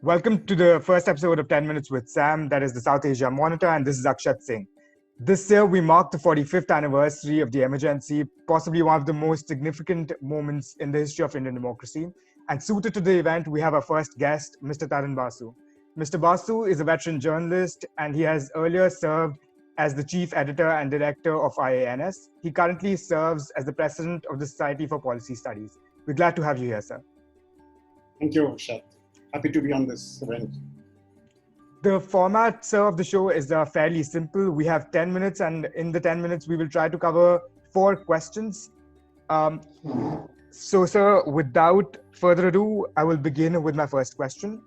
Welcome to the first episode of 10 Minutes with Sam, that is the South Asia Monitor, and this is Akshat Singh. This year, we mark the 45th anniversary of the emergency, possibly one of the most significant moments in the history of Indian democracy. And suited to the event, we have our first guest, Mr. Tarun Basu. Mr. Basu is a veteran journalist, and he has earlier served as the chief editor and director of IANS. He currently serves as the president of the Society for Policy Studies. We're glad to have you here, sir. Thank you, Akshat. Happy to be on this event. The format, sir, of the show is fairly simple. We have 10 minutes, and in the 10 minutes, we will try to cover 4 questions. So, sir, without further ado, I will begin with my first question.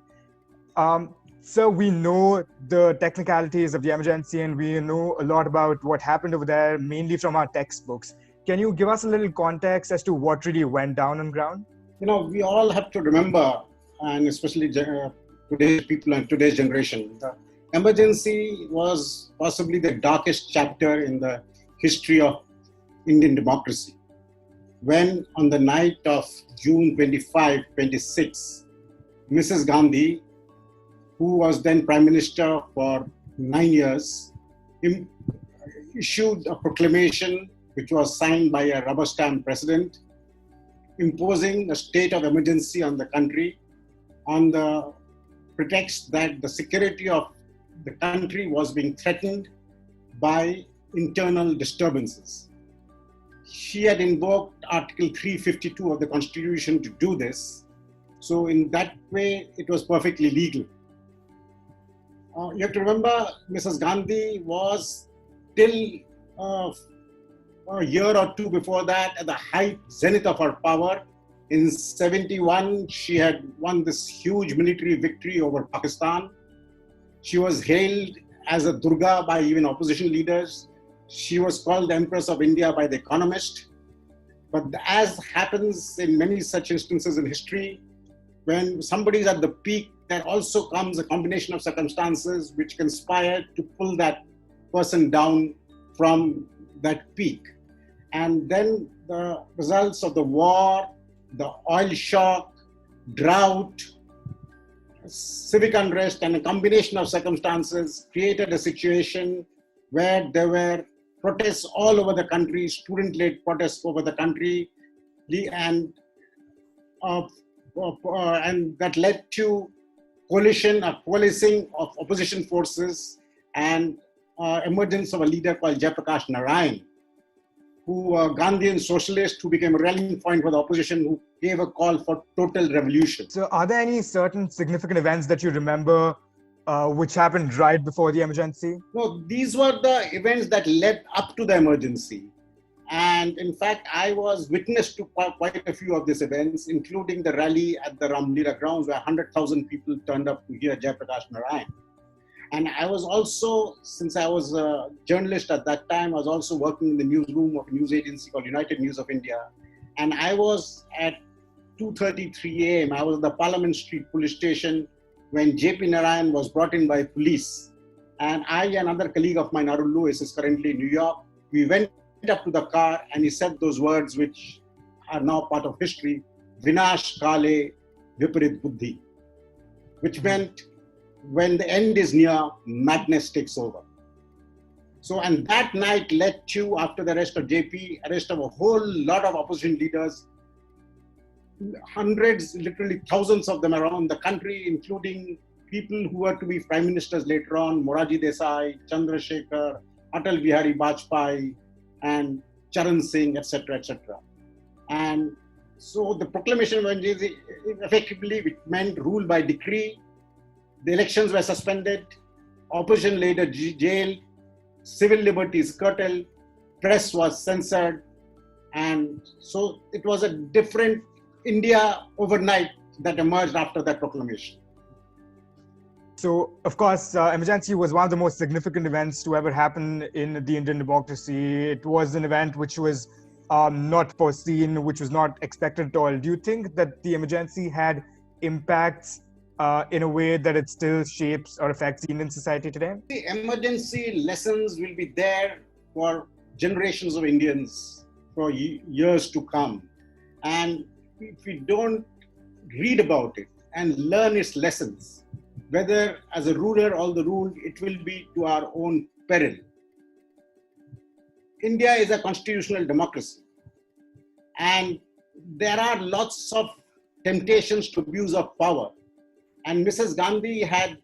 Sir, we know the technicalities of the emergency, and we know a lot about what happened over there, mainly from our textbooks. Can you give us a little context as to what really went down on ground? We all have to remember, and especially today's people and today's generation, the emergency was possibly the darkest chapter in the history of Indian democracy. When on the night of June 25, 26, Mrs. Gandhi, who was then Prime Minister for 9 years, issued a proclamation which was signed by a rubber stamp president, imposing a state of emergency on the country on the pretext that the security of the country was being threatened by internal disturbances. She had invoked Article 352 of the Constitution to do this. So in that way, it was perfectly legal. You have to remember, Mrs. Gandhi was till a year or two before that at the height, zenith of her power. In 71, she had won this huge military victory over Pakistan. She was hailed as a Durga by even opposition leaders. She was called the Empress of India by The Economist. But as happens in many such instances in history, when somebody is at the peak, there also comes a combination of circumstances which conspire to pull that person down from that peak. And then the results of the war, the oil shock, drought, civic unrest, and a combination of circumstances created a situation where there were protests all over the country, student-led protests over the country, and that led to coalescing of opposition forces and emergence of a leader called Jayaprakash Narayan, who a Gandhian socialist who became a rallying point for the opposition, who gave a call for total revolution. So are there any certain significant events that you remember which happened right before the emergency? No, these were the events that led up to the emergency. And in fact, I was witness to quite a few of these events, including the rally at the Ramlila grounds where 100,000 people turned up to hear Jayaprakash Narayan. And I was also, since I was a journalist at that time, I was also working in the newsroom of a news agency called United News of India. And I was at 2:33 a.m. I was at the Parliament Street police station when JP Narayan was brought in by police. And I and another colleague of mine, Arul Lewis, is currently in New York. We went up to the car and he said those words which are now part of history, Vinash Kale Viparit Buddhi, which meant when the end is near, madness takes over. So, and that night led to, after the arrest of JP, arrest of a whole lot of opposition leaders, hundreds, literally thousands of them around the country, including people who were to be prime ministers later on, Morarji Desai, Chandrasekhar, Atal Bihari Vajpayee, and Charan Singh, etc., etc. And so the proclamation of effectively it meant rule by decree. The elections were suspended, opposition leader jailed, civil liberties curtailed, press was censored, and so it was a different India overnight that emerged after that proclamation. So, of course, emergency was one of the most significant events to ever happen in the Indian democracy. It was an event which was not foreseen, which was not expected at all. Do you think that the emergency had impacts in a way that it still shapes or affects the Indian society today? The emergency lessons will be there for generations of Indians for years to come. And if we don't read about it and learn its lessons, whether as a ruler or the ruled, it will be to our own peril. India is a constitutional democracy, and there are lots of temptations to abuse of power. And Mrs. Gandhi had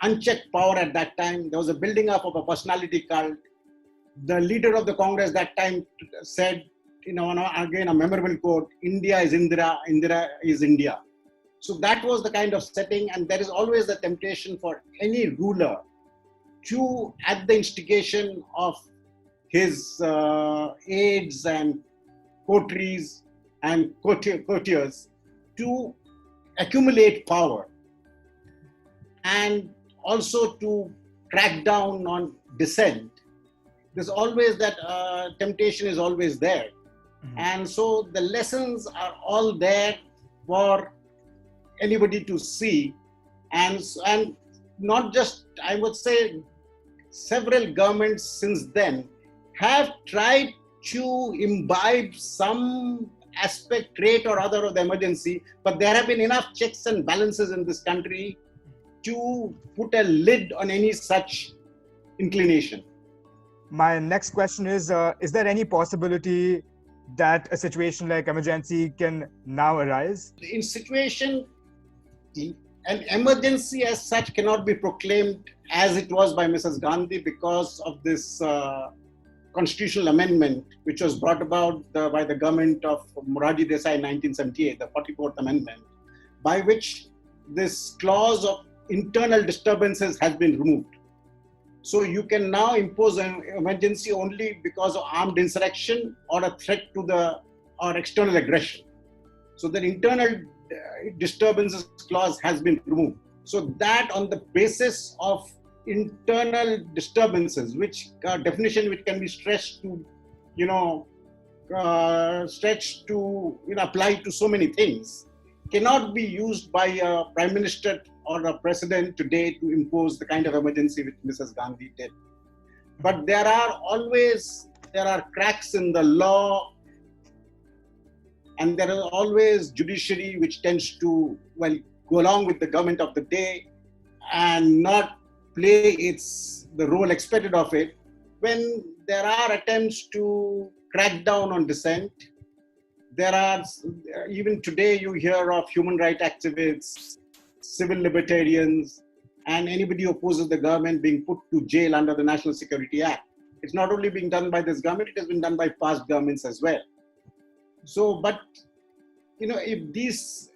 unchecked power at that time. There was a building up of a personality cult. The leader of the Congress that time said, again a memorable quote, India is Indira, Indira is India. So that was the kind of setting, and there is always the temptation for any ruler to, at the instigation of his aides and coteries and courtiers, to accumulate power and also to crack down on dissent. There's always that temptation is always there. Mm-hmm. And so the lessons are all there for anybody to see. And not just, I would say, several governments since then have tried to imbibe some aspect, trait or other of the emergency, but there have been enough checks and balances in this country to put a lid on any such inclination. My next question is there any possibility that a situation like emergency can now arise? In situation, an emergency as such cannot be proclaimed as it was by Mrs. Gandhi because of this constitutional amendment which was brought about by the government of Morarji Desai in 1978, the 44th Amendment, by which this clause of internal disturbances has been removed. So you can now impose an emergency only because of armed insurrection or a threat to or external aggression. So the internal disturbances clause has been removed. So that on the basis of internal disturbances, which definition which can be stretched to, apply to so many things, cannot be used by a prime minister or a president today to impose the kind of emergency which Mrs. Gandhi did. But there are cracks in the law, and there is always judiciary which tends to, go along with the government of the day and not play the role expected of it. When there are attempts to crack down on dissent, there are, even today you hear of human rights activists, civil libertarians, and anybody who opposes the government being put to jail under the National Security Act. It's not only being done by this government, it has been done by past governments as well. So, but, if these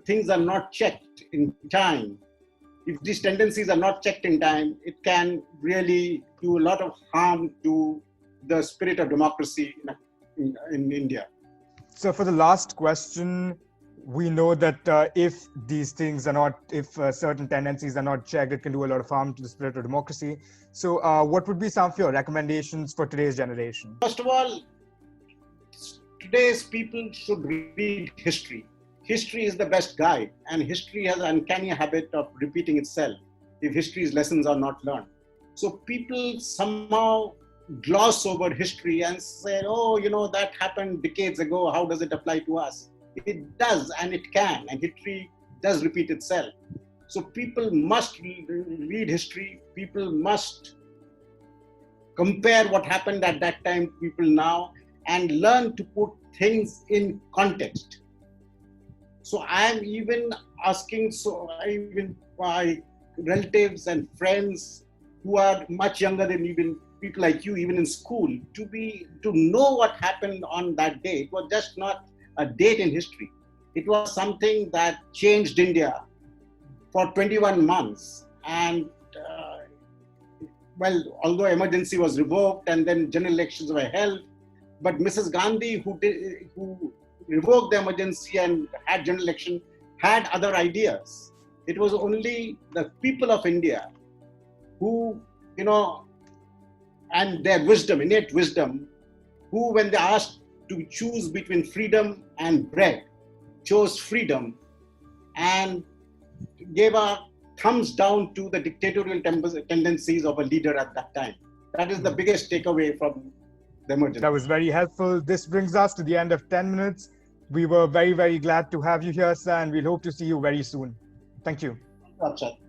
things are not checked in time, if these tendencies are not checked in time, it can really do a lot of harm to the spirit of democracy in India. So for the last question, we know that if these things are not, if certain tendencies are not checked, it can do a lot of harm to the spirit of democracy. So what would be some of your recommendations for today's generation? First of all, today's people should read history. History is the best guide, and history has an uncanny habit of repeating itself if history's lessons are not learned. So people somehow gloss over history and say, that happened decades ago, how does it apply to us? It does, and it can, and history does repeat itself. So people must read history, people must compare what happened at that time, people now, and learn to put things in context. So I'm even asking, my relatives and friends who are much younger than even people like you, even in school, to know what happened on that day. It was just not a date in history. It was something that changed India for 21 months. And although emergency was revoked and then general elections were held, but Mrs. Gandhi, who revoked the emergency and had general election, had other ideas. It was only the people of India who, and their wisdom, innate wisdom, who, when they asked to choose between freedom and bread, chose freedom and gave a thumbs down to the dictatorial tendencies of a leader at that time. That is the biggest takeaway from the emergency. That was very helpful. This brings us to the end of 10 minutes. We were very, very glad to have you here, sir, and we'll hope to see you very soon. Thank you. Akshat.